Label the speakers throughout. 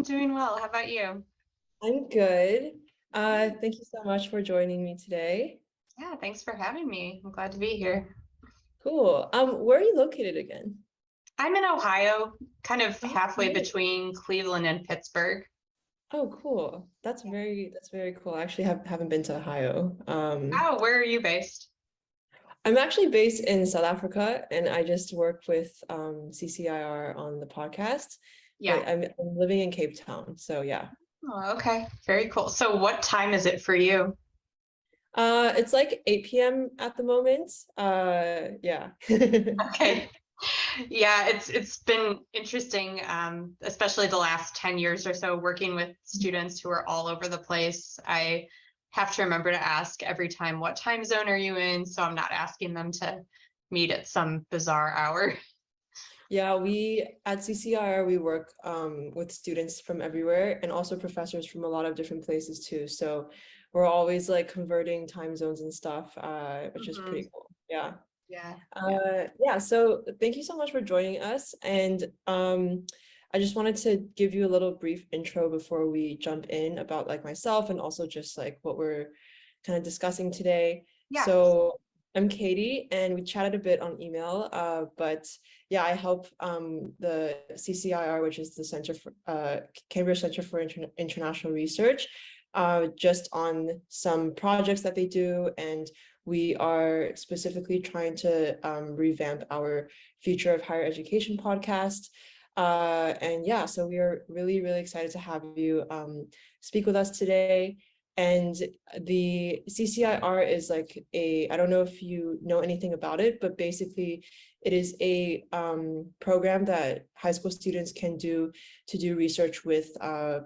Speaker 1: doing well. How about you?
Speaker 2: I'm good. Thank you so much for joining me today.
Speaker 1: Yeah, thanks for having me. I'm glad to be here.
Speaker 2: Cool. Where are you located again?
Speaker 1: I'm in Ohio, kind of
Speaker 2: Oh,
Speaker 1: halfway
Speaker 2: nice.
Speaker 1: between Cleveland and Pittsburgh.
Speaker 2: Oh, cool. That's very cool. I actually haven't been to Ohio.
Speaker 1: Oh, where are you based?
Speaker 2: I'm actually based in South Africa, and I just work with CCIR on the podcast,
Speaker 1: Yeah.
Speaker 2: but I'm living in Cape Town, so yeah.
Speaker 1: Oh, okay. Very cool. So what time is it for you?
Speaker 2: It's like 8 p.m. at the moment. Yeah.
Speaker 1: Okay. Yeah, it's been interesting, especially the last 10 years or so, working with students who are all over the place. I have to remember to ask every time, what time zone are you in? So I'm not asking them to meet at some bizarre hour.
Speaker 2: Yeah, we at CCIR we work with students from everywhere and also professors from a lot of different places too. So we're always like converting time zones and stuff, which is
Speaker 1: Mhm.
Speaker 2: pretty cool. Yeah.
Speaker 1: Yeah, yeah.
Speaker 2: Yeah, so thank you so much for joining us. And I just wanted to give you a little brief intro before we jump in about like myself and also just like what we're kind of discussing today.
Speaker 1: Yeah.
Speaker 2: So I'm Katie, and we chatted a bit on email, but yeah, I help the CCIR, which is the Center for Cambridge Center for International Research, just on some projects that they do, and we are specifically trying to revamp our Future of Higher Education podcast. And yeah, so we are really, really excited to have you speak with us today. And the CCIR is like I don't know if you know anything about it, but basically it is a program that high school students can do to do research with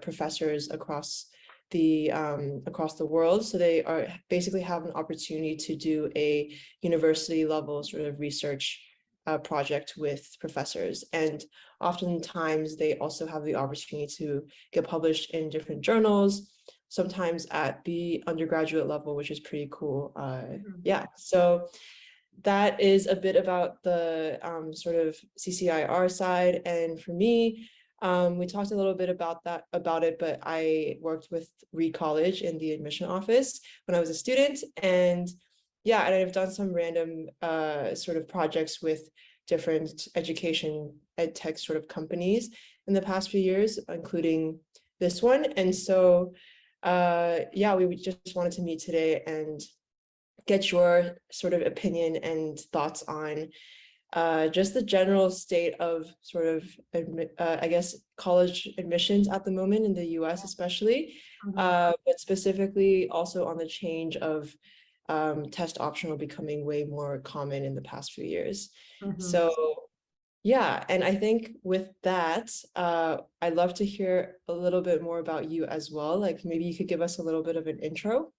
Speaker 2: professors across the world. So they are basically have an opportunity to do a university level sort of research project with professors. And oftentimes they also have the opportunity to get published in different journals, sometimes at the undergraduate level, which is pretty cool.
Speaker 1: Mhm.
Speaker 2: Yeah, so that is a bit about the sort of CCIR side. And for me, we talked a little bit about it, but I worked with Reed College in the admission office when I was a student. And yeah, and I've done some random sort of projects with different education ed tech sort of companies in the past few years, including this one. And so yeah, we just wanted to meet today and get your sort of opinion and thoughts on just the general state of sort of, I guess, college admissions at the moment in the US, especially,
Speaker 1: Mhm.
Speaker 2: but specifically also on the change of test optional becoming way more common in the past few years.
Speaker 1: Mhm.
Speaker 2: So yeah, and I think with that, I'd love to hear a little bit more about you as well. Like maybe you could give us a little bit of an intro.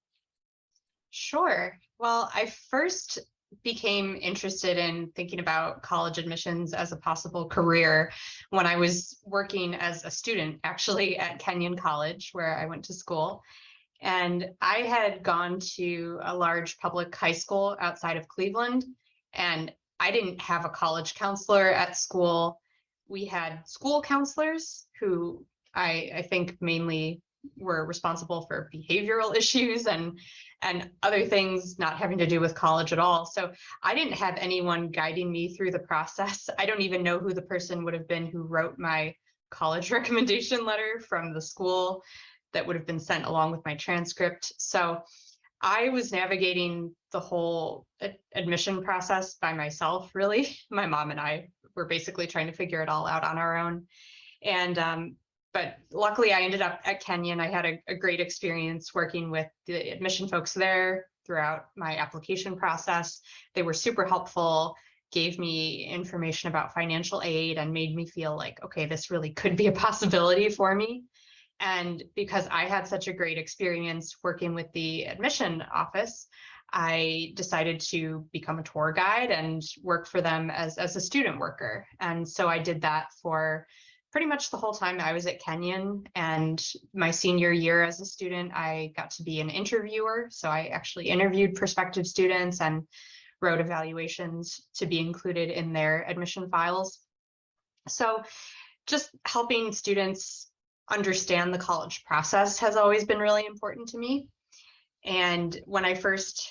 Speaker 1: Sure. Well, I first became interested in thinking about college admissions as a possible career when I was working as a student, actually, at Kenyon College, where I went to school. And I had gone to a large public high school outside of Cleveland, and I didn't have a college counselor at school. We had school counselors who I think mainly were responsible for behavioral issues and other things not having to do with college at all. So I didn't have anyone guiding me through the process. I don't even know who the person would have been who wrote my college recommendation letter from the school that would have been sent along with my transcript. So I was navigating the whole admission process by myself, really. My mom and I were basically trying to figure it all out on our own. And but luckily I ended up at Kenyon. I had a great experience working with the admission folks there throughout my application process. They were super helpful, gave me information about financial aid, and made me feel like, okay, this really could be a possibility for me. And because I had such a great experience working with the admission office, I decided to become a tour guide and work for them as a student worker. And so I did that for pretty much the whole time I was at Kenyon. And my senior year as a student, I got to be an interviewer. So I actually interviewed prospective students and wrote evaluations to be included in their admission files. So just helping students understand the college process has always been really important to me. And when I first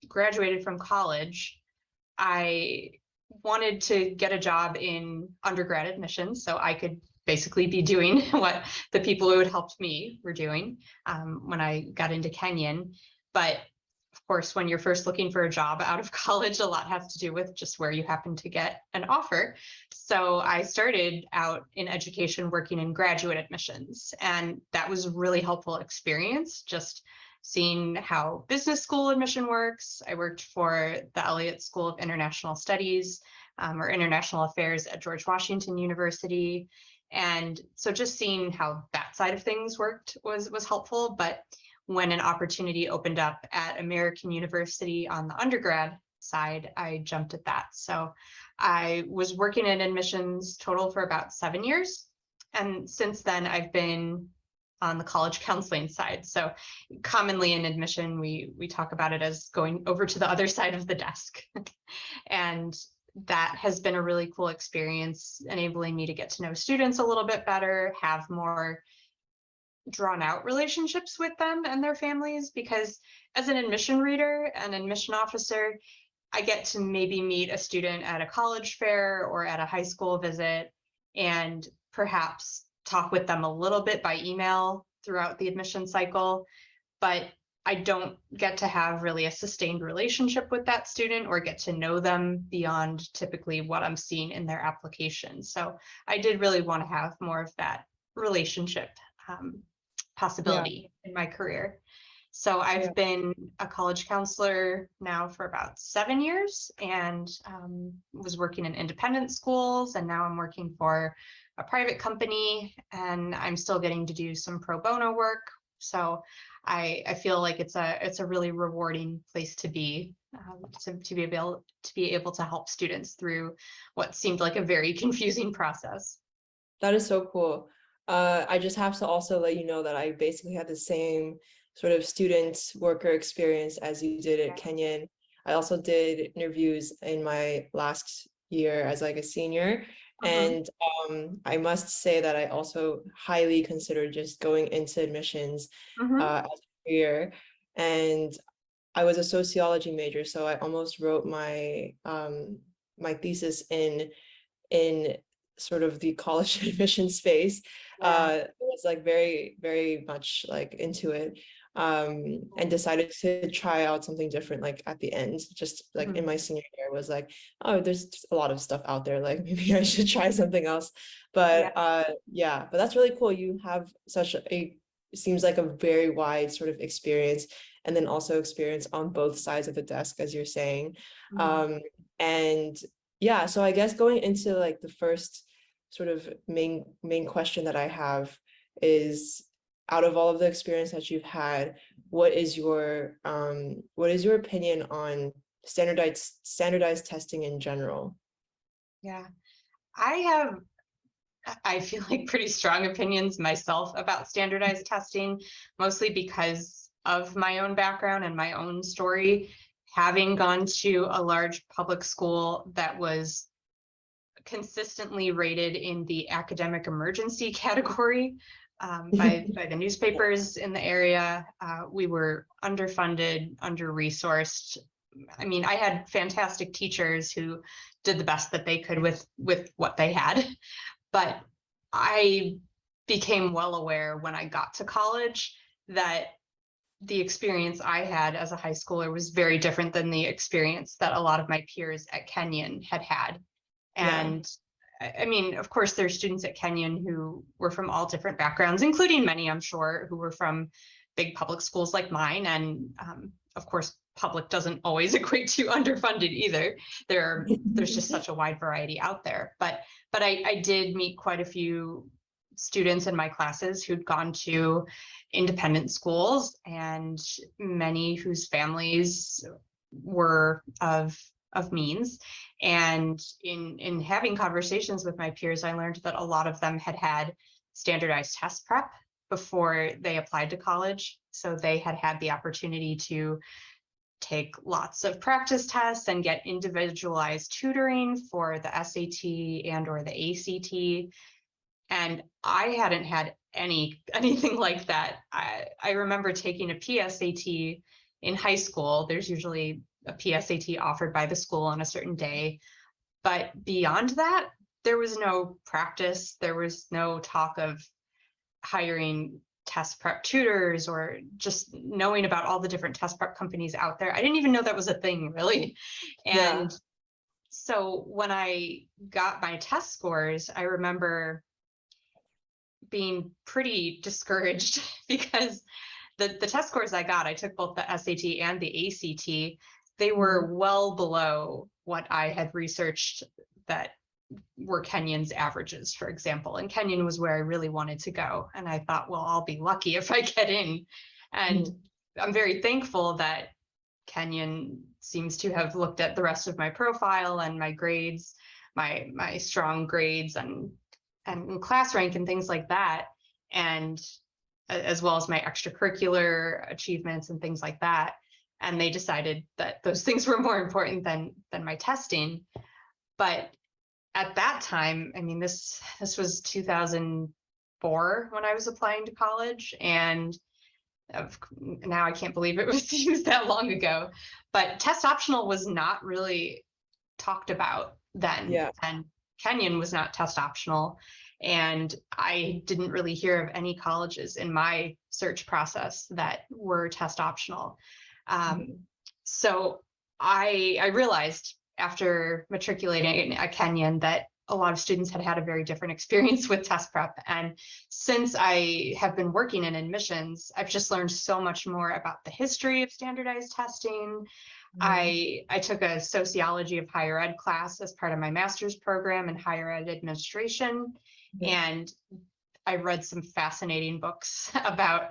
Speaker 1: graduated from college, I wanted to get a job in undergrad admissions so I could basically be doing what the people who had helped me were doing when I got into Kenyon. But of course, when you're first looking for a job out of college, a lot has to do with just where you happen to get an offer. So I started out in education working in graduate admissions, and that was a really helpful experience, just seeing how business school admission works. I worked for the Elliott School of International Studies or International Affairs at George Washington University. And so just seeing how that side of things worked was helpful. But when an opportunity opened up at American University on the undergrad side, I jumped at that. So I was working in admissions total for about 7 years. And since then, I've been on the college counseling side. So commonly in admission, we talk about it as going over to the other side of the desk. And that has been a really cool experience, enabling me to get to know students a little bit better, have more drawn out relationships with them and their families, because as an admission reader and admission officer, I get to maybe meet a student at a college fair or at a high school visit and perhaps talk with them a little bit by email throughout the admission cycle, but I don't get to have really a sustained relationship with that student or get to know them beyond typically what I'm seeing in their application. So I did really want to have more of that relationship possibility in my career. So I've been a college counselor now for about 7 years, and was working in independent schools, and now I'm working for a private company, and I'm still getting to do some pro bono work. So I feel like it's a really rewarding place to be, to be able to help students through what seemed like a very confusing process.
Speaker 2: That is so cool. I just have to also let you know that I basically had the same sort of student worker experience as you did at Kenyon. I also did interviews in my last year as like a senior. And I must say that I also highly considered just going into admissions as a career. And I was a sociology major, so I almost wrote my my thesis in sort of the college admission space. It was like very much like into it, and decided to try out something different like at the end, just like in my senior year. Was like, oh, there's just a lot of stuff out there, like maybe I should try something else. But but that's really cool. You have such a, seems like a very wide sort of experience, and then also experience on both sides of the desk, as you're saying. And yeah, so I guess going into like the first sort of main question that I have is, out of all of the experience that you've had, what is your opinion on standardized testing in general?
Speaker 1: Yeah, I feel like pretty strong opinions myself about standardized testing, mostly because of my own background and my own story, having gone to a large public school that was consistently rated in the academic emergency category by the newspapers in the area. We were underfunded, under-resourced. I mean, I had fantastic teachers who did the best that they could with what they had. But I became well aware when I got to college that the experience I had as a high schooler was very different than the experience that a lot of my peers at Kenyon had had. And I mean, of course, there's students at Kenyon who were from all different backgrounds, including many, I'm sure, who were from big public schools like mine. And of course, public doesn't always equate to underfunded either. There's just such a wide variety out there. But I did meet quite a few students in my classes who'd gone to independent schools, and many whose families were of means. And in having conversations with my peers, I learned that a lot of them had standardized test prep before they applied to college. So they had the opportunity to take lots of practice tests and get individualized tutoring for the SAT and or the ACT. And I hadn't had anything like that. I remember taking a PSAT in high school. There's usually a PSAT offered by the school on a certain day. But beyond that, there was no practice. There was no talk of hiring test prep tutors or just knowing about all the different test prep companies out there. I didn't even know that was a thing, really.
Speaker 2: Yeah.
Speaker 1: And so when I got my test scores, I remember being pretty discouraged because the test scores I got, I took both the SAT and the ACT, they were well below what I had researched that were Kenyon's averages, for example. And Kenyon was where I really wanted to go. And I thought, well, I'll be lucky if I get in. And I'm very thankful that Kenyon seems to have looked at the rest of my profile and my grades, my strong grades and class rank and things like that, and as well as my extracurricular achievements and things like that. And they decided that those things were more important than my testing. But at that time, I mean, this was 2004 when I was applying to college, and now I can't believe it was used that long ago. But test optional was not really talked about then.
Speaker 2: Yeah.
Speaker 1: And Kenyon was not test optional. And I didn't really hear of any colleges in my search process that were test optional. So I realized after matriculating at Kenyon that a lot of students had had a very different experience with test prep. And since I have been working in admissions, I've just learned so much more about the history of standardized testing. I took a sociology of higher ed class as part of my master's program in higher ed administration. And I read some fascinating books about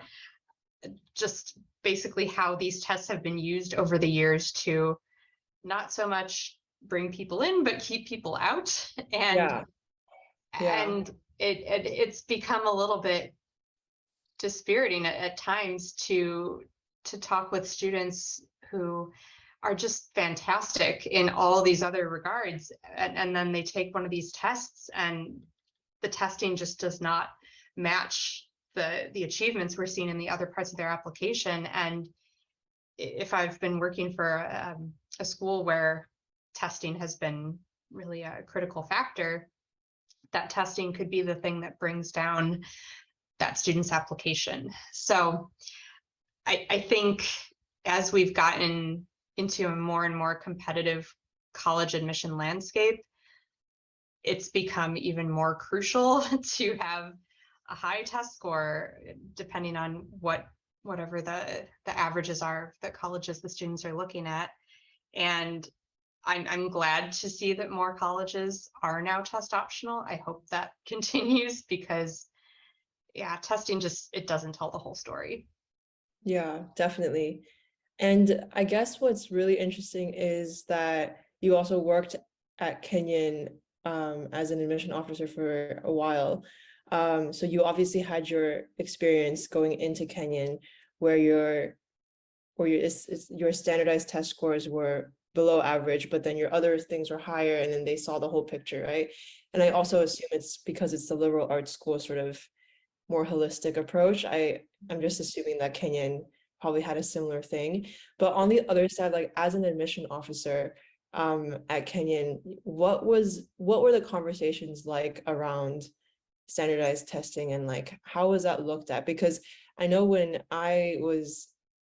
Speaker 1: just basically how these tests have been used over the years to not so much bring people in, but keep people out. And it's become a little bit dispiriting at times to talk with students who are just fantastic in all these other regards, and then they take one of these tests and the testing just does not match the achievements we're seeing in the other parts of their application. And if I've been working for a school where testing has been really a critical factor, that testing could be the thing that brings down that student's application. So I think as we've gotten into a more and more competitive college admission landscape, it's become even more crucial to have a high test score, depending on whatever the averages are that colleges the students are looking at. And I'm glad to see that more colleges are now test optional. I hope that continues because testing it doesn't tell the whole story.
Speaker 2: Yeah, definitely. And I guess what's really interesting is that you also worked at Kenyon as an admission officer for a while. So you obviously had your experience going into Kenyon where your standardized test scores were below average, but then your other things were higher, and then they saw the whole picture, right? And I also assume it's because it's the liberal arts school sort of more holistic approach. I'm just assuming that Kenyon probably had a similar thing. But on the other side, like as an admission officer at Kenyon, what were the conversations like around standardized testing, and like how was that looked at? Because I know when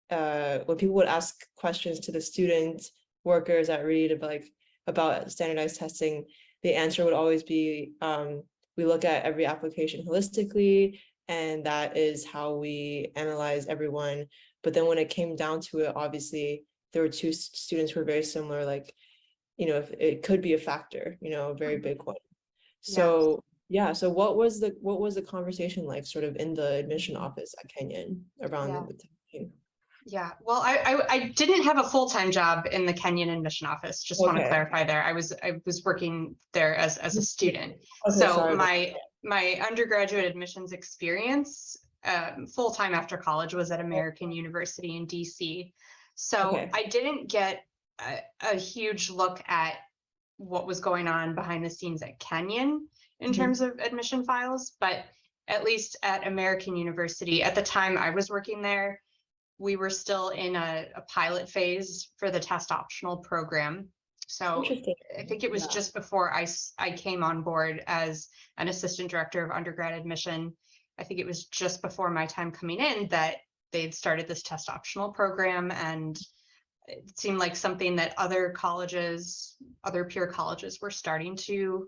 Speaker 2: people would ask questions to the student workers at Reed about standardized testing, the answer would always be, we look at every application holistically, and that is how we analyze everyone. But then when it came down to it, obviously there were two students who were very similar, like, if it could be a factor, a very big one. So so what was the conversation like sort of in the admission office at Kenyon around the testing?
Speaker 1: Yeah, well, I didn't have a full-time job in the Kenyon admission office. Just want to clarify there. I was working there as a student. So my undergraduate admissions experience full-time after college was at American University in DC. So I didn't get a huge look at what was going on behind the scenes at Kenyon in terms of admission files, but at least at American University, at the time I was working there, we were still in a pilot phase for the test optional program. So
Speaker 2: Interesting.
Speaker 1: I think it was
Speaker 2: Yeah.
Speaker 1: just before I came on board as an assistant director of undergrad admission. I think it was just before my time coming in that they'd started this test optional program, and it seemed like something that other colleges, other peer colleges were starting to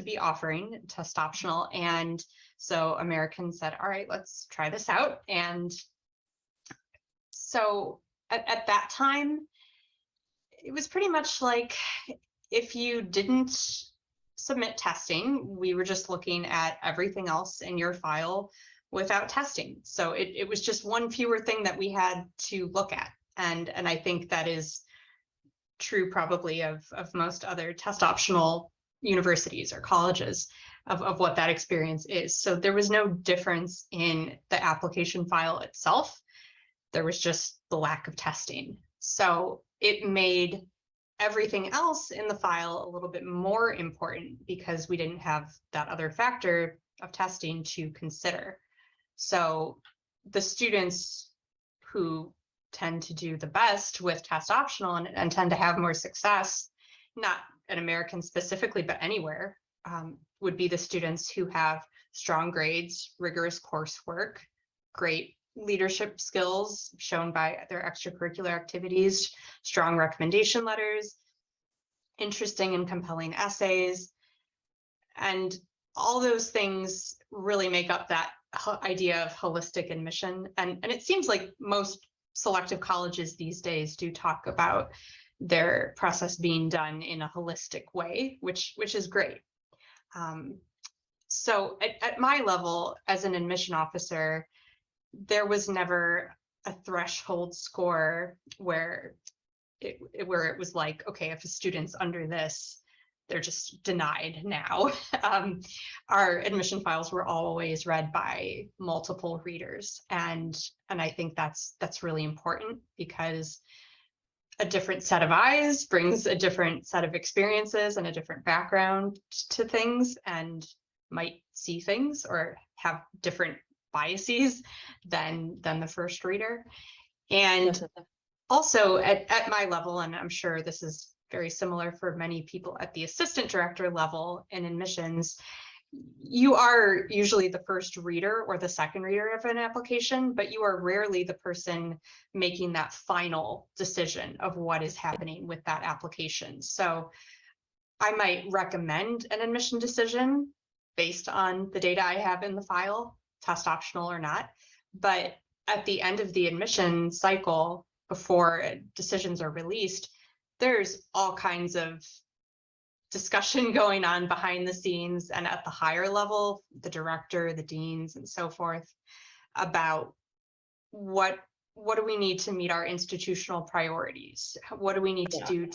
Speaker 1: be offering test optional. And so American said, all right, let's try this out. And so at that time, it was pretty much like if you didn't submit testing, we were just looking at everything else in your file without testing. So it was just one fewer thing that we had to look at. And I think that is true probably of most other test optional universities or colleges of what that experience is. So there was no difference in the application file itself. There was just the lack of testing. So it made everything else in the file a little bit more important because we didn't have that other factor of testing to consider. So the students who tend to do the best with test optional and tend to have more success, not at American specifically, but anywhere, would be the students who have strong grades, rigorous coursework, great leadership skills shown by their extracurricular activities, strong recommendation letters, interesting and compelling essays, and all those things really make up that idea of holistic admission. And it seems like most selective colleges these days do talk about their process being done in a holistic way, which is great. So at my level as an admission officer, there was never a threshold score where it was like, okay, if a student's under this, they're just denied now. Our admission files were always read by multiple readers, and I think that's really important because a different set of eyes brings a different set of experiences and a different background to things, and might see things or have different biases than the first reader. And
Speaker 2: Definitely.
Speaker 1: also at my level, and I'm sure this is very similar for many people at the assistant director level in admissions, you are usually the first reader or the second reader of an application, but you are rarely the person making that final decision of what is happening with that application. So I might recommend an admission decision based on the data I have in the file, test optional or not. But at the end of the admission cycle, before decisions are released, there's all kinds of discussion going on behind the scenes and at the higher level, the director, the deans, and so forth, about what do we need to meet our institutional priorities? What do we need to do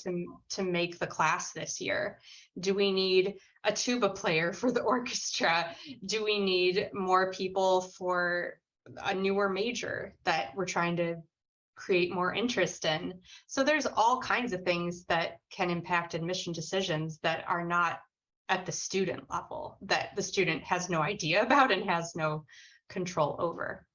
Speaker 1: to make the class this year? Do we need a tuba player for the orchestra? Do we need more people for a newer major that we're trying to create more interest in? So there's all kinds of things that can impact admission decisions that are not at the student level, that the student has no idea about and has no control over.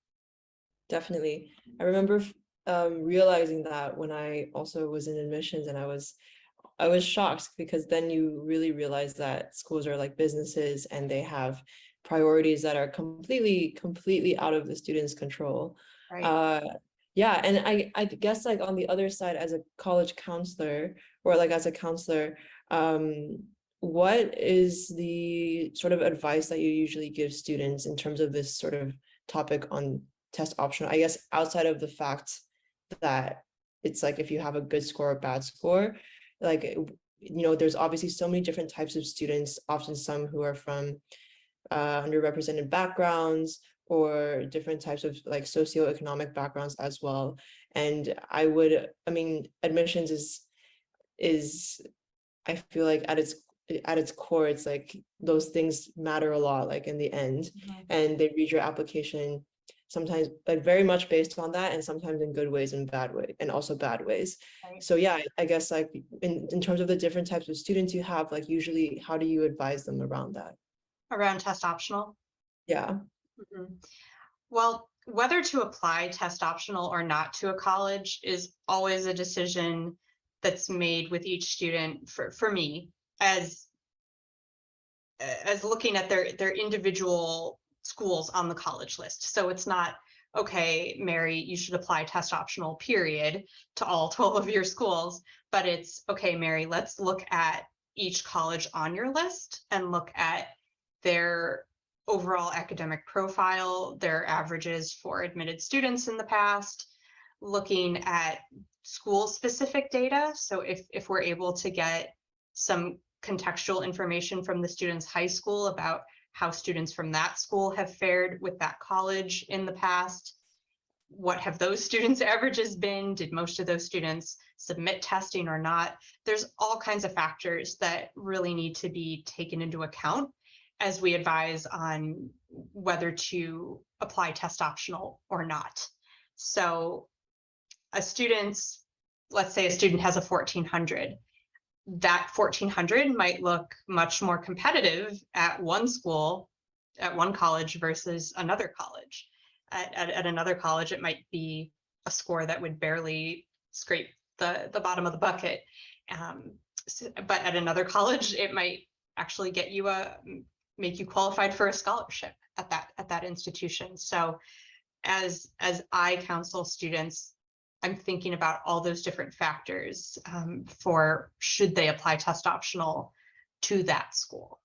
Speaker 2: Definitely. I remember realizing that when I also was in admissions, and I was shocked because then you really realize that schools are like businesses and they have priorities that are completely out of the student's control.
Speaker 1: Right.
Speaker 2: Yeah, and I guess like on the other side as a college counselor or like as a counselor, what is the sort of advice that you usually give students in terms of this sort of topic on test optional? I guess outside of the fact that it's like if you have a good score or bad score, like, there's obviously so many different types of students, often some who are from underrepresented backgrounds or different types of like socioeconomic backgrounds as well. And I mean, admissions is I feel like at its core, it's like those things matter a lot, like in the end. And they read your application sometimes like very much based on that, and sometimes in good ways and bad way, and also bad ways.
Speaker 1: Right.
Speaker 2: So yeah, I guess like in terms of the different types of students you have, like usually how do you advise them around that?
Speaker 1: Around test optional.
Speaker 2: Yeah.
Speaker 1: Mhm. Well, whether to apply test optional or not to a college is always a decision that's made with each student for me as looking at their individual schools on the college list. So it's not, okay, Mary, you should apply test optional, period, to all 12 of your schools. But it's, okay, Mary, let's look at each college on your list and look at their overall academic profile, their averages for admitted students in the past, looking at school specific data. So if we're able to get some contextual information from the student's high school about how students from that school have fared with that college in the past. What have those students' averages been? Did most of those students submit testing or not? There's all kinds of factors that really need to be taken into account as we advise on whether to apply test optional or not. So let's say a student has a 1400, that 1400 might look much more competitive at one school, at one college versus another college. At another college, it might be a score that would barely scrape the bottom of the bucket. But at another college, it might actually make you qualified for a scholarship at that institution. So as I counsel students, I'm thinking about all those different factors for should they apply test optional to that school.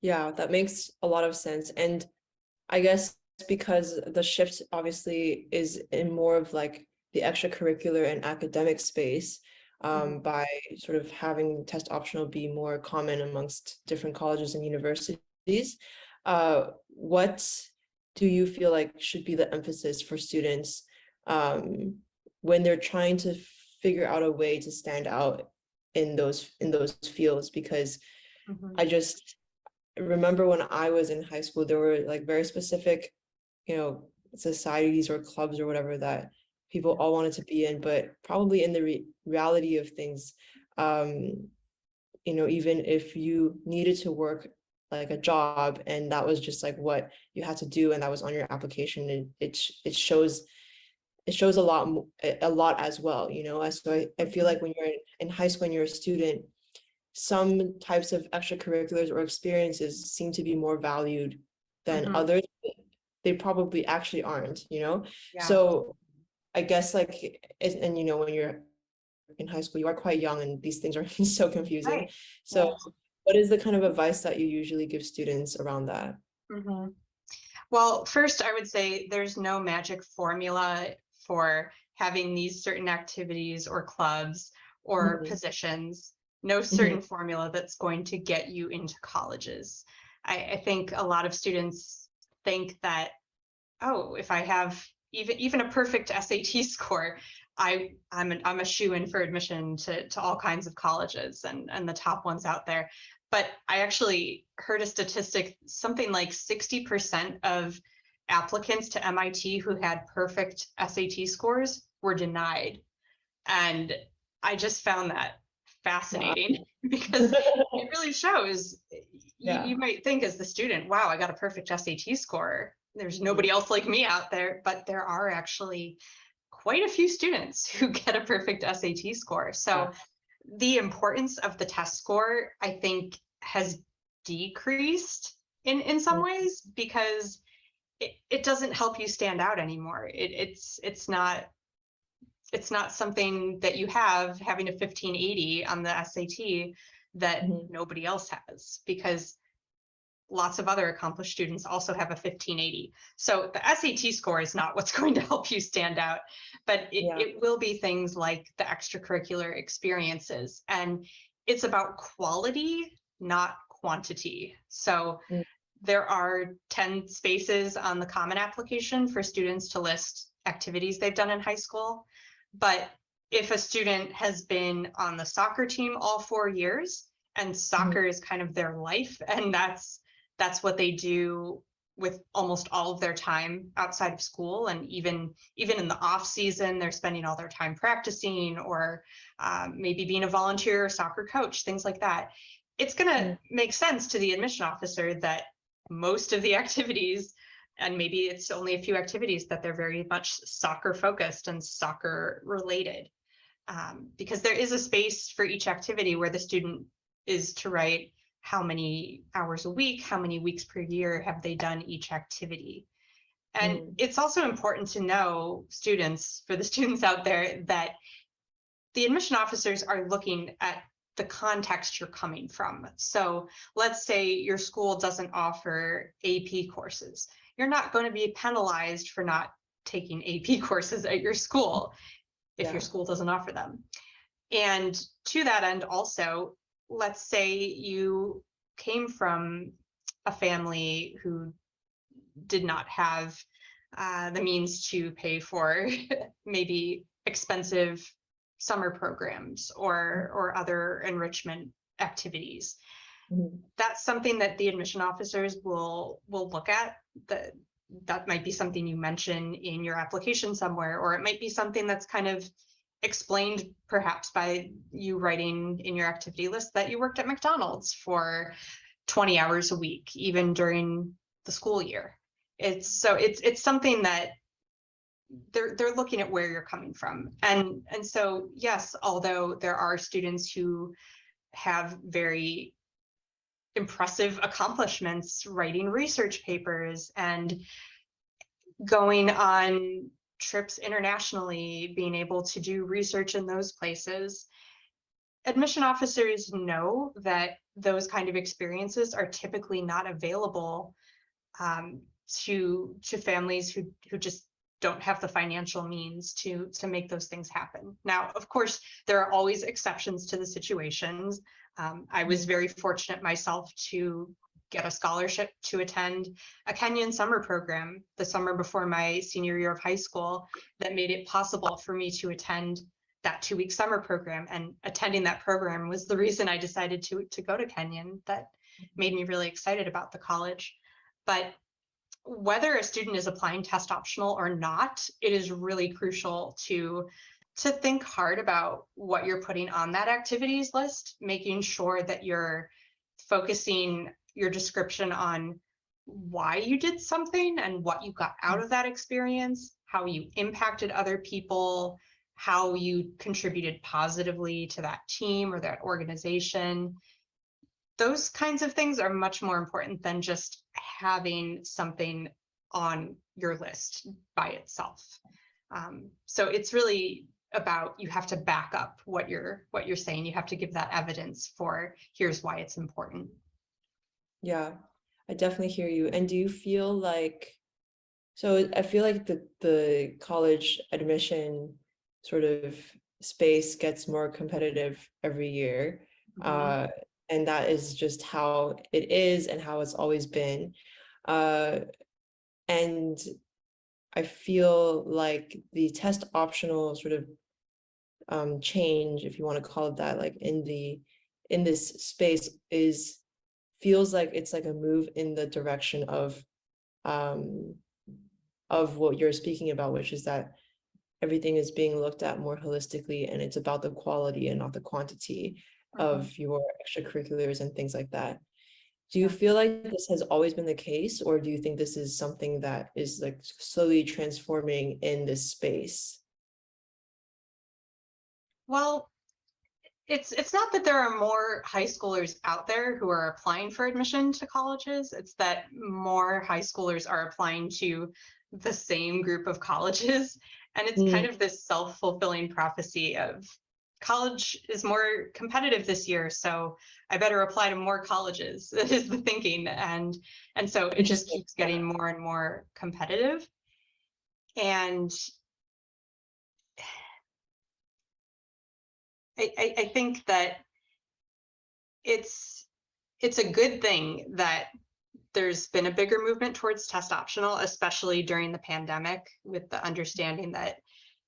Speaker 2: Yeah, that makes a lot of sense. And I guess because the shift obviously is in more of like the extracurricular and academic space, by sort of having test optional be more common amongst different colleges and universities. What do you feel like should be the emphasis for students when they're trying to figure out a way to stand out in those fields? Because I just remember when I was in high school, there were like very specific, societies or clubs or whatever that people all wanted to be in, but probably in the reality of things, even if you needed to work like a job and that was just like what you had to do and that was on your application, and it shows a lot as well, so I feel like when you're in high school and you're a student, some types of extracurriculars or experiences seem to be more valued than others. They probably actually aren't,
Speaker 1: Yeah.
Speaker 2: So I guess like, and when you're in high school, you are quite young and these things are so confusing.
Speaker 1: Right.
Speaker 2: So
Speaker 1: Yeah.
Speaker 2: what is the kind of advice that you usually give students around that?
Speaker 1: Well, first, I would say there's no magic formula for having these certain activities or clubs or
Speaker 2: Mhm,
Speaker 1: positions, no
Speaker 2: mhm,
Speaker 1: certain formula that's going to get you into colleges. I think a lot of students think that, oh, if I have even a perfect SAT score, I'm a shoe-in for admission to all kinds of colleges and the top ones out there. But I actually heard a statistic, something like 60% of applicants to MIT who had perfect SAT scores were denied. And I just found that
Speaker 2: wow.
Speaker 1: fascinating because it really shows.
Speaker 2: Yeah.
Speaker 1: You might think as the student, wow, I got a perfect SAT score. There's nobody
Speaker 2: Mhm,
Speaker 1: else like me out there, but there are actually quite a few students who get a perfect SAT score.
Speaker 2: yeah.
Speaker 1: So the importance of the test score, I think, has decreased in some
Speaker 2: Mhm,
Speaker 1: ways because it doesn't help you stand out anymore. It's not something that you have having a 1580 on the SAT that
Speaker 2: mhm,
Speaker 1: nobody else has, because lots of other accomplished students also have a 1580. So the SAT score is not what's going to help you stand out, but
Speaker 2: yeah.
Speaker 1: it will be things like the extracurricular experiences. And it's about quality, not quantity. So
Speaker 2: Mm,
Speaker 1: there are 10 spaces on the Common application for students to list activities they've done in high school. But if a student has been on the soccer team all 4 years and
Speaker 2: mhm,
Speaker 1: soccer is kind of their life, and that's what they do with almost all of their time outside of school, and even in the off season, they're spending all their time practicing or maybe being a volunteer soccer coach, things like that. It's going to
Speaker 2: mhm,
Speaker 1: make sense to the admission officer that most of the activities, and maybe it's only a few activities, that they're very much soccer focused and soccer related. Because there is a space for each activity where the student is to write how many hours a week, how many weeks per year have they done each activity. And it's also important to know, for the students out there, that the admission officers are looking at the context you're coming from. So let's say your school doesn't offer AP courses. You're not going to be penalized for not taking AP courses at your school if your school doesn't offer them. And to that end also, let's say you came from a family who did not have the means to pay for maybe expensive summer programs or other enrichment activities. That's something that the admission officers will look at. That might be something you mention in your application somewhere, or it might be something that's kind of explained perhaps by you writing in your activity list that you worked at McDonald's for 20 hours a week, even during the school year. It's something that they're looking at where you're coming from. And so, yes, although there are students who have very impressive accomplishments writing research papers and going on trips internationally, being able to do research in those places, admission officers know that those kind of experiences are typically not available to families who just don't have the financial means to make those things happen. Now, of course, there are always exceptions to the situations. I was very fortunate myself to get a scholarship to attend a Kenyon summer program the summer before my senior year of high school that made it possible for me to attend that 2-week summer program. And attending that program was the reason I decided to go to Kenyon. That made me really excited about the college. But whether a student is applying test optional or not, it is really crucial to think hard about what you're putting on that activities list, making sure that you're focusing your description on why you did something and what you got out of that experience, how you impacted other people, how you contributed positively to that team or that organization. Those kinds of things are much more important than just having something on your list by itself. So it's really about, you have to back up what you're saying. You have to give that evidence for here's why it's important.
Speaker 2: Yeah, I definitely hear you. And do you feel like, so I feel like the college admission sort of space gets more competitive every year. And that is just how it is and how it's always been. And I feel like the test optional sort of change, if you want to call it that, like in this space feels like it's like a move in the direction of what you're speaking about, which is that everything is being looked at more holistically, and it's about the quality and not the quantity of your extracurriculars and things like that. Do you feel like this has always been the case, or do you think this is something that is like slowly transforming in this space?
Speaker 1: Well, it's not that there are more high schoolers out there who are applying for admission to colleges. It's that more high schoolers are applying to the same group of colleges. And it's kind of this self-fulfilling prophecy of college is more competitive this year, so I better apply to more colleges. That is the thinking. And so it just keeps getting more and more competitive. And I think that it's a good thing that there's been a bigger movement towards test optional, especially during the pandemic, with the understanding that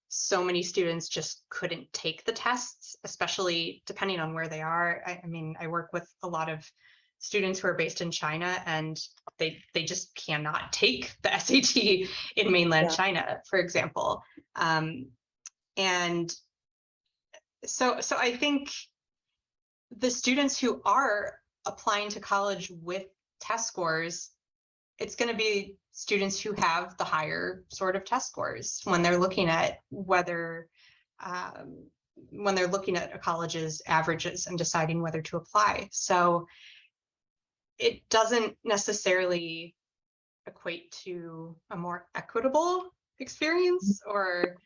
Speaker 1: so many students just couldn't take the tests, especially depending on where they are. I mean, I work with a lot of students who are based in China, and they just cannot take the SAT in mainland China, for example. And so I think the students who are applying to college with test scores it's going to be students who have the higher sort of test scores when they're looking at whether when they're looking at a college's averages and deciding whether to apply. So it doesn't necessarily equate to a more equitable experience or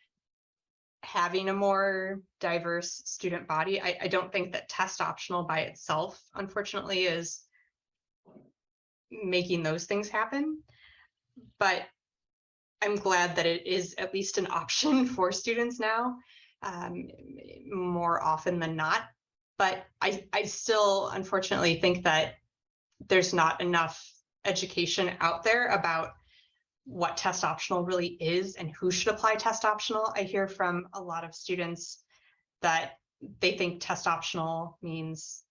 Speaker 1: having a more diverse student body. I don't think that test optional by itself, unfortunately, is making those things happen. But I'm glad that it is at least an option for students now, more often than not. But I still, unfortunately, think that there's not enough education out there about what test optional really is and who should apply test optional. I hear from a lot of students that they think test optional means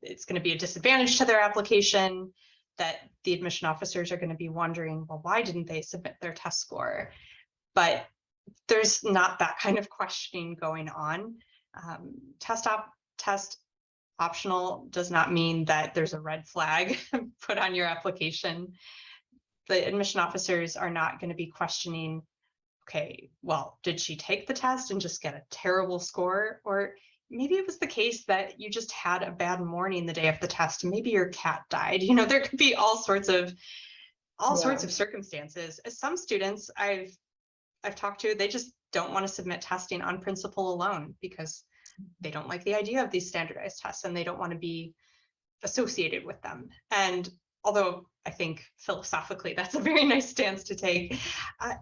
Speaker 1: it's going to be a disadvantage to their application, that the admission officers are going to be wondering, well, why didn't they submit their test score? But there's not that kind of questioning going on. Test optional does not mean that there's a red flag put on your application. The admission officers are not going to be questioning, okay, well, did she take the test and just get a terrible score? Or maybe it was the case that you just had a bad morning the day of the test, and maybe your cat died. You know, there could be all sorts of circumstances. As some students I've talked to, they just don't want to submit testing on principle alone because they don't like the idea of these standardized tests and they don't want to be associated with them. And although I think philosophically that's a very nice stance to take,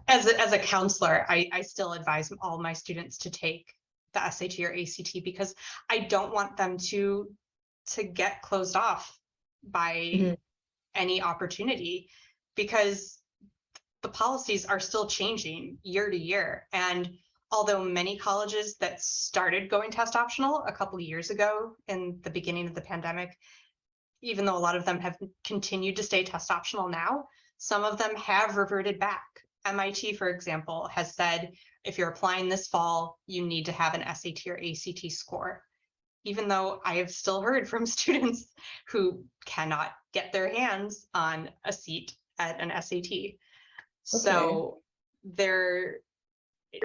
Speaker 1: as a counselor, I still advise all my students to take the SAT or ACT because I don't want them to get closed off by any opportunity, because the policies are still changing year to year. And although many colleges that started going test optional a couple of years ago in the beginning of the pandemic, even though a lot of them have continued to stay test optional now, some of them have reverted back. MIT, for example, has said, if you're applying this fall, you need to have an SAT or ACT score, even though I have still heard from students who cannot get their hands on a seat at an SAT. So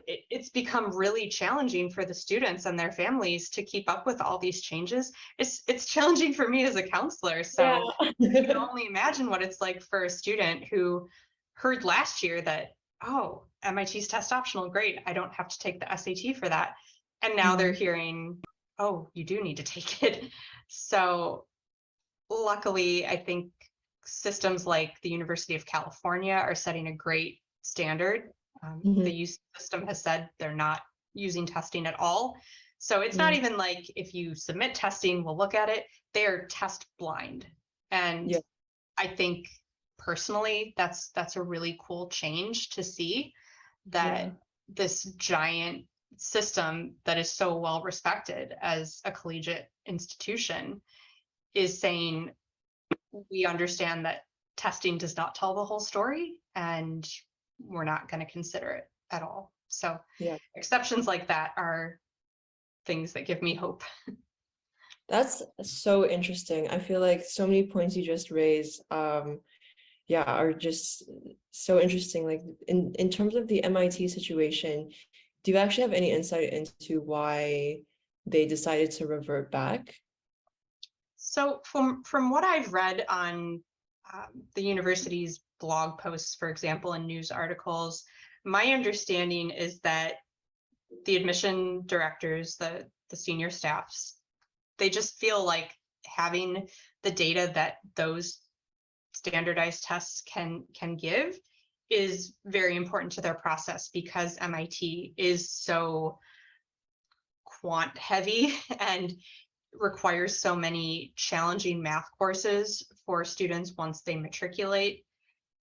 Speaker 1: it's become really challenging for the students and their families to keep up with all these changes. It's challenging for me as a counselor. So you can only imagine what it's like for a student who heard last year that, oh, MIT's test optional, great, I don't have to take the SAT for that. And now they're hearing, oh, you do need to take it. So luckily, I think systems like the University of California are setting a great standard. The UC system has said they're not using testing at all. So it's not even like if you submit testing, we'll look at it. They're test blind. And I think personally, that's a really cool change to see, that this giant system that is so well respected as a collegiate institution is saying, we understand that testing does not tell the whole story and we're not going to consider it at all. So exceptions like that are things that give me hope.
Speaker 2: That's so interesting. I feel like so many points you just raised are just so interesting. Like in terms of the MIT situation, do you actually have any insight into why they decided to revert back?
Speaker 1: So from what I've read on the university's blog posts, for example, and news articles, my understanding is that the admission directors, the senior staffs, they just feel like having the data that those standardized tests can give is very important to their process, because MIT is so quant heavy and requires so many challenging math courses for students once they matriculate.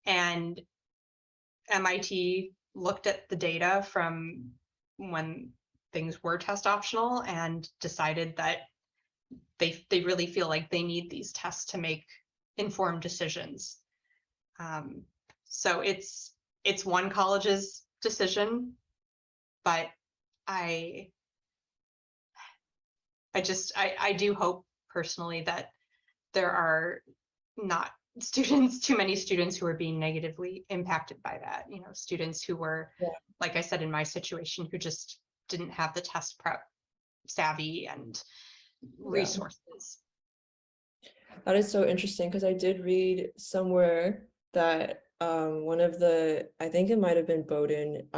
Speaker 1: And MIT looked at the data from when things were test optional and decided that they really feel like they need these tests to make informed decisions. So it's one college's decision, but I do hope personally that there are not too many students who are being negatively impacted by that. Students who were,
Speaker 2: Yeah.
Speaker 1: like I said, in my situation, who just didn't have the test prep savvy and
Speaker 2: Yeah.
Speaker 1: resources.
Speaker 2: That is so interesting because I did read somewhere that one of the, I think it might have been Bowdoin,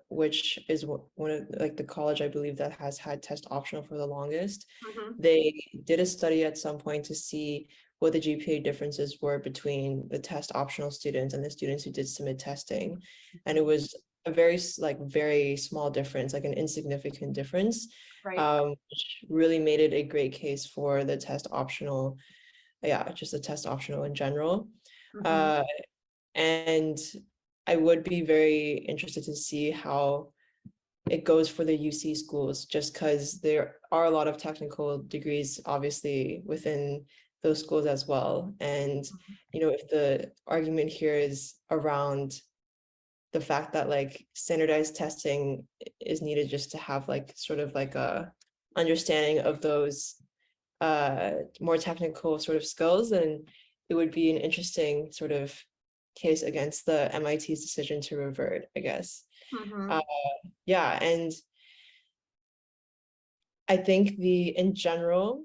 Speaker 2: which is one of like the college I believe that has had test optional for the longest.
Speaker 1: Mhm.
Speaker 2: They did a study at some point to see what the GPA differences were between the test optional students and the students who did submit testing, and it was a very small difference, like an insignificant difference,
Speaker 1: Right.
Speaker 2: which really made it a great case for the test optional, yeah, just a test optional in general.
Speaker 1: Mhm.
Speaker 2: Uh, and I would be very interested to see how it goes for the UC schools, just because there are a lot of technical degrees, obviously, within those schools as well. And, if the argument here is around the fact that like standardized testing is needed just to have like sort of like a understanding of those more technical sort of skills, then it would be an interesting sort of case against the MIT's decision to revert, I guess.
Speaker 1: Mhm.
Speaker 2: Uh, yeah, and I think in general,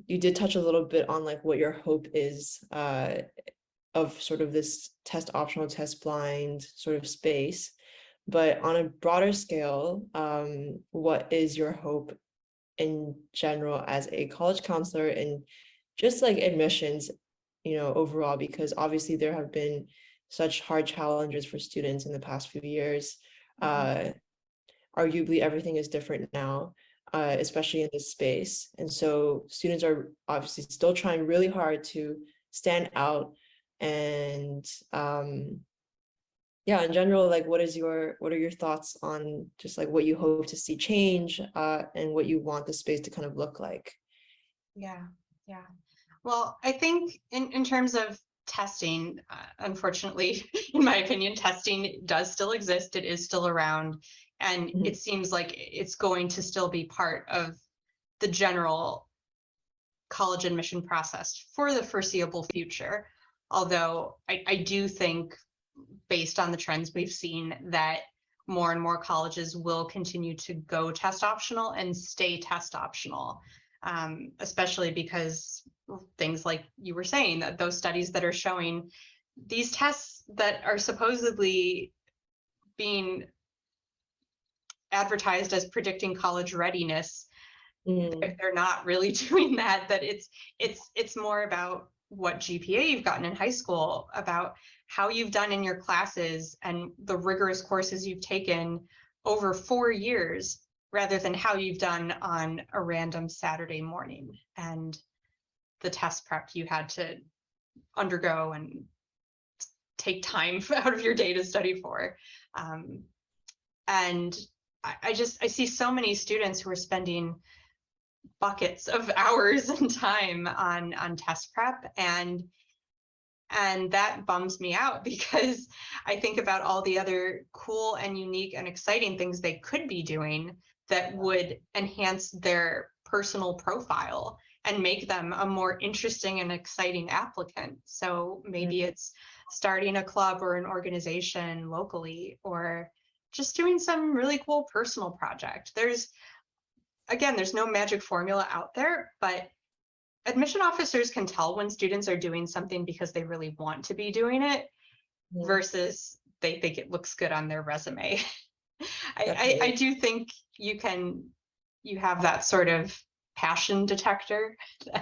Speaker 2: you did touch a little bit on like what your hope is of sort of this test optional, test blind sort of space. But on a broader scale, what is your hope in general as a college counselor and just like admissions, overall, because obviously there have been such hard challenges for students in the past few years.
Speaker 1: Mhm.
Speaker 2: Arguably everything is different now, especially in this space. And so students are obviously still trying really hard to stand out. And yeah, in general, like what are your thoughts on just like what you hope to see change, and what you want the space to kind of look like?
Speaker 1: Yeah. Yeah. Well, I think in terms of testing, unfortunately, in my opinion, testing does still exist. It is still around. And
Speaker 2: Mhm.
Speaker 1: it seems like it's going to still be part of the general college admission process for the foreseeable future. Although I do think, based on the trends we've seen, that more and more colleges will continue to go test optional and stay test optional, especially because things like you were saying, that those studies that are showing these tests that are supposedly being advertised as predicting college readiness,
Speaker 2: Mm,
Speaker 1: they're not really doing that. That it's more about what GPA you've gotten in high school, about how you've done in your classes and the rigorous courses you've taken over 4 years, rather than how you've done on a random Saturday morning and the test prep you had to undergo and take time out of your day to study for. Um, and I see so many students who are spending buckets of hours and time on test prep, and that bums me out because I think about all the other cool and unique and exciting things they could be doing that would enhance their personal profile and make them a more interesting and exciting applicant. So
Speaker 2: mm,
Speaker 1: maybe it's starting a club or an organization locally, or just doing some really cool personal project. There's no magic formula out there, but admission officers can tell when students are doing something because they really want to be doing it
Speaker 2: mm,
Speaker 1: versus they think it looks good on their resume. I
Speaker 2: definitely.
Speaker 1: do think you have that sort of passion detector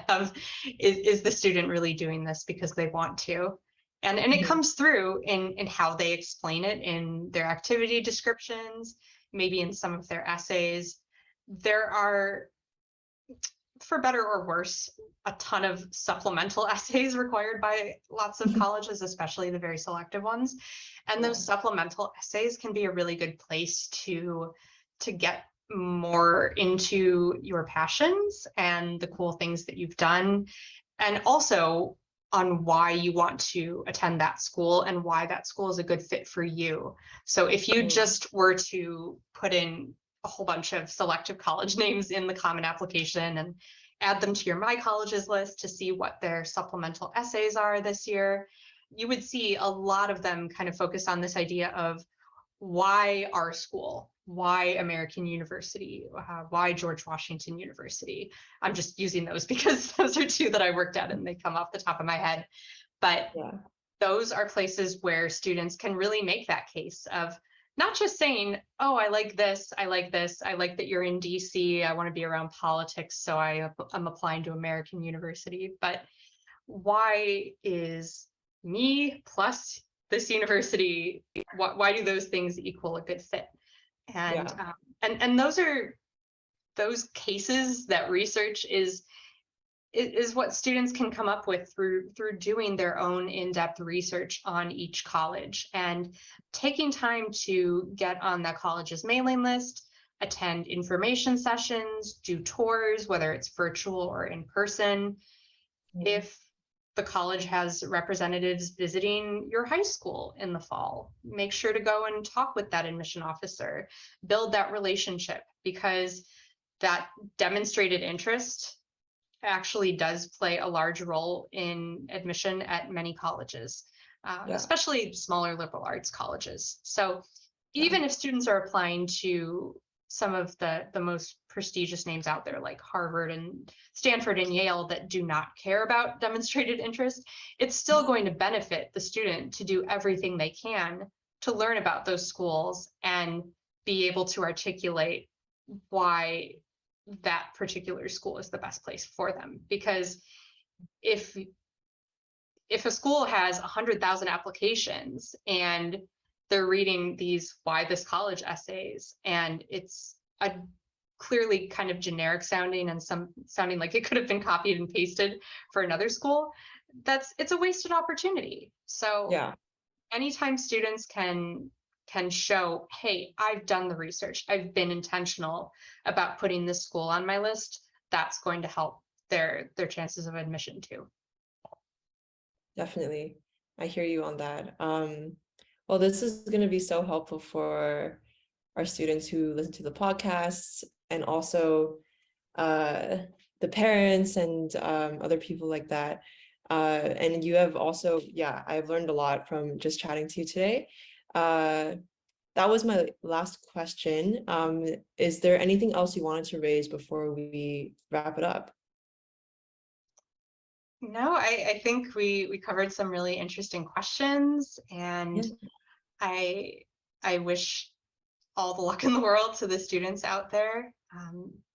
Speaker 1: of, is the student really doing this because they want to? And it
Speaker 2: Mhm.
Speaker 1: comes through in how they explain it in their activity descriptions, maybe in some of their essays. There are, for better or worse, a ton of supplemental essays required by lots of colleges, especially the very selective ones. And
Speaker 2: Yeah.
Speaker 1: those supplemental essays can be a really good place to get more into your passions and the cool things that you've done, and also on why you want to attend that school and why that school is a good fit for you. So if you
Speaker 2: Mm,
Speaker 1: just were to put in a whole bunch of selective college names in the common application add them to your My Colleges list to see what their supplemental essays are this year, you would see a lot of them kind of focus on this idea of why our school, why American University, why George Washington University. I'm just using those because those are two that I worked at and they come off the top of my head. But
Speaker 2: Yeah.
Speaker 1: those are places where students can really make that case of not just saying, oh, I like this, I like this, I like that you're in DC, I want to be around politics, so I'm applying to American University, but why is me plus this university, why do those things equal a good fit? And
Speaker 2: Yeah.
Speaker 1: and those are those cases that research is what students can come up with through doing their own in-depth research on each college and taking time to get on that college's mailing list, attend information sessions, do tours, whether it's virtual or in person. If the college has representatives visiting your high school in the fall, make sure to go and talk with that admission officer, build that relationship, because that demonstrated interest actually does play a large role in admission at many colleges,
Speaker 2: Yeah.
Speaker 1: especially smaller liberal arts colleges. So
Speaker 2: Yeah.
Speaker 1: even if students are applying to some of the most prestigious names out there like Harvard and Stanford and Yale that do not care about demonstrated interest, it's still going to benefit the student to do everything they can to learn about those schools and be able to articulate why that particular school is the best place for them. Because if a school has 100,000 applications and they're reading these why this college essays and it's a clearly kind of generic sounding and some sounding like it could have been copied and pasted for another school, it's a wasted opportunity. So
Speaker 2: Yeah.
Speaker 1: anytime students can show, hey, I've done the research, I've been intentional about putting this school on my list, that's going to help their chances of admission too.
Speaker 2: Definitely. I hear you on that. Well, this is going to be so helpful for our students who listen to the podcasts and also the parents and other people like that. And you have also, yeah, I've learned a lot from just chatting to you today. That was my last question. Is there anything else you wanted to raise before we wrap it up?
Speaker 1: No, I think we covered some really interesting questions, and
Speaker 2: Yeah.
Speaker 1: I wish all the luck in the world to the students out there.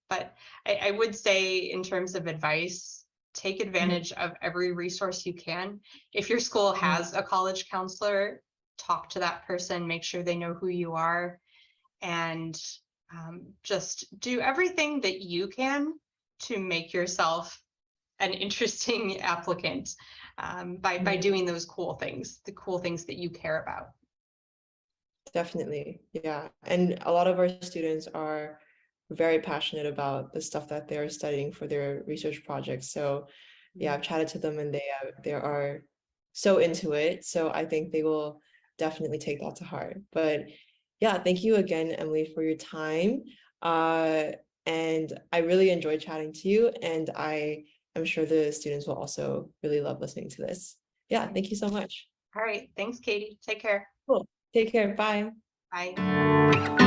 Speaker 1: But I would say, in terms of advice, take advantage of every resource you can. If your school has a college counselor, talk to that person, make sure they know who you are, and just do everything that you can to make yourself an interesting applicant by doing those cool things, the cool things that you care about.
Speaker 2: Definitely. Yeah. And a lot of our students are very passionate about the stuff that they're studying for their research projects. So yeah, I've chatted to them and they are so into it. So I think they will definitely take that to heart. But yeah, thank you again, Emily, for your time. And I really enjoyed chatting to you, and I am sure the students will also really love listening to this. Yeah, thank you so much.
Speaker 1: All right. Thanks, Katie. Take care.
Speaker 2: Cool. Take care. Bye.
Speaker 1: Bye.